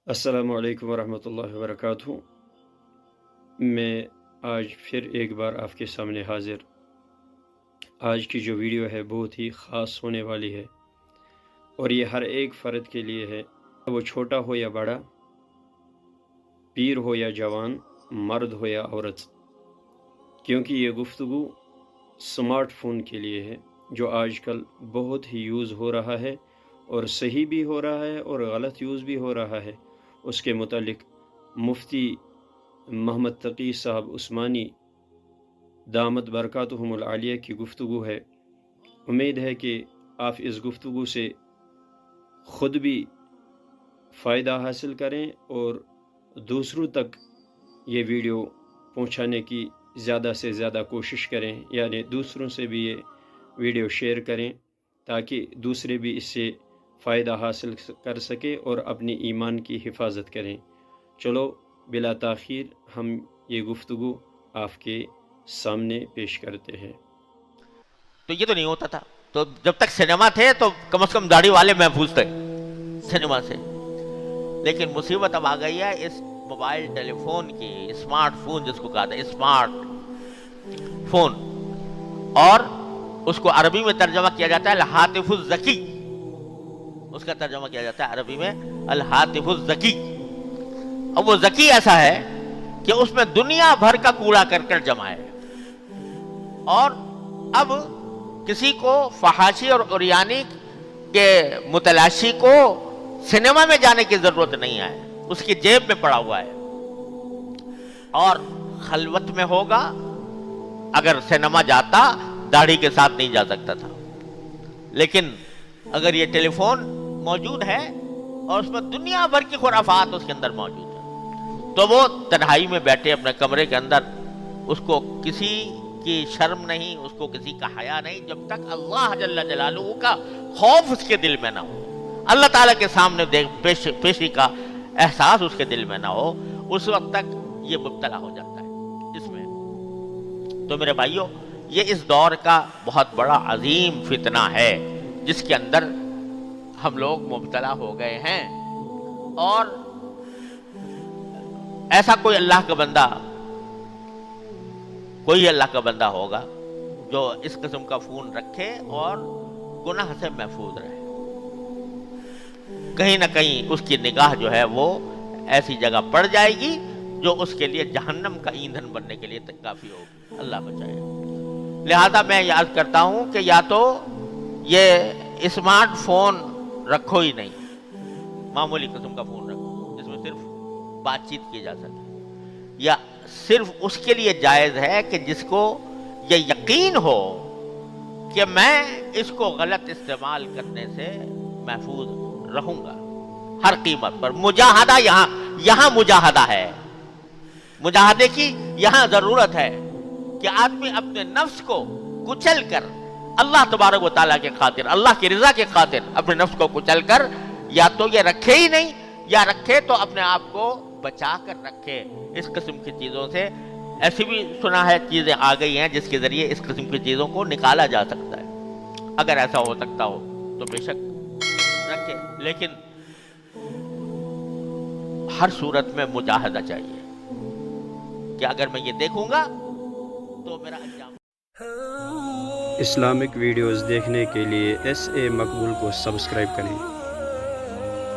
अस्सलामु अलैकुम वरहमतुल्लाहि वबरकातुहू। मैं आज फिर एक बार आपके सामने हाज़िर। आज की जो वीडियो है बहुत ही ख़ास होने वाली है और ये हर एक फ़र्द के लिए है, वो छोटा हो या बड़ा, पीर हो या जवान, मर्द हो या औरत, क्योंकि ये गुफ्तगू स्मार्टफ़ोन के लिए है जो आजकल बहुत ही यूज़ हो रहा है और सही भी हो रहा है और गलत यूज़ भी हो रहा है। उसके मुतालिक मुफ्ती मोहम्मद तकी साहब उस्मानी दामत बरकातुहुमुल आलिया की गुफ्तगू है। उम्मीद है कि आप इस गुफ्तगू से ख़ुद भी फ़ायदा हासिल करें और दूसरों तक ये वीडियो पहुंचाने की ज़्यादा से ज़्यादा कोशिश करें, यानी दूसरों से भी ये वीडियो शेयर करें ताकि दूसरे भी इससे फ़ायदा हासिल कर सके और अपनी ईमान की हिफाजत करें। चलो बिला ताख़ीर हम ये गुफ्तगू आपके सामने पेश करते हैं। तो ये तो नहीं होता था, तो जब तक सिनेमा थे तो कम से कम दाढ़ी वाले महफूज थे सिनेमा से। लेकिन मुसीबत अब आ गई है इस मोबाइल टेलीफोन की, स्मार्टफोन जिसको कहा था स्मार्ट फोन, और उसको अरबी में तर्जमा किया जाता है अल-हातिफुज़ ज़की। उसका तर्जमा किया जाता है अरबी में अल-हातिफुज़ ज़की। अब वो ज़की ऐसा है कि उसमें दुनिया भर का कूड़ा करकट जमा है, और अब किसी को फहाशी और उरियानी के मुतलाशी को सिनेमा में जाने की जरूरत नहीं है, उसकी जेब में पड़ा हुआ है और खलवत में होगा। अगर सिनेमा जाता दाढ़ी के साथ नहीं जा सकता था, लेकिन अगर ये टेलीफोन मौजूद है और उसमें दुनिया भर की खुराफात उसके अंदर मौजूद है, तो वो तन्हाई में बैठे अपने कमरे के अंदर, उसको किसी की शर्म नहीं, उसको किसी का हया नहीं, जब तक अल्लाह जल्ल जलालुहू का खौफ उसके दिल में ना हो, अल्लाह ताला के सामने पेशी का एहसास उसके दिल में ना हो, उस वक्त तक ये मुब्तला हो जाता है इसमें। तो मेरे भाइयों, ये इस दौर का बहुत बड़ा अजीम फितना है जिसके अंदर हम लोग मुब्तला हो गए हैं। और ऐसा कोई अल्लाह का बंदा होगा जो इस किस्म का फोन रखे और गुनाह से महफूज रहे। कहीं ना कहीं उसकी निगाह जो है वो ऐसी जगह पड़ जाएगी जो उसके लिए जहन्नम का ईंधन बनने के लिए काफी होगी। अल्लाह बचाए। लिहाजा मैं याद करता हूं कि या तो ये स्मार्टफोन रखो ही नहीं, मामूली किस्म का फोन रखो जिसमें सिर्फ बातचीत की जा सके, या सिर्फ उसके लिए जायज है कि जिसको ये यकीन हो कि मैं इसको गलत इस्तेमाल करने से महफूज रहूंगा हर कीमत पर। मुजाहदा यहां मुजाहदा है, मुजाहदे की यहां जरूरत है कि आदमी अपने नफ्स को कुचल कर अल्लाह तबारक व तआला के खातिर, अल्लाह की रजा के खातिर अपने नफ्स को कुचल कर या तो ये रखे ही नहीं, या रखे तो अपने आप को बचा कर रखे इस किस्म की चीजों से। ऐसी भी सुना है चीजें आ गई हैं जिसके जरिए इस किस्म की चीजों को निकाला जा सकता है। अगर ऐसा हो सकता हो तो बेशक रखे, लेकिन हर सूरत में मुजाहदा चाहिए कि अगर मैं ये देखूंगा तो मेरा अंजाम। इस्लामिक वीडियोस देखने के लिए SA मकबूल को सब्सक्राइब करें।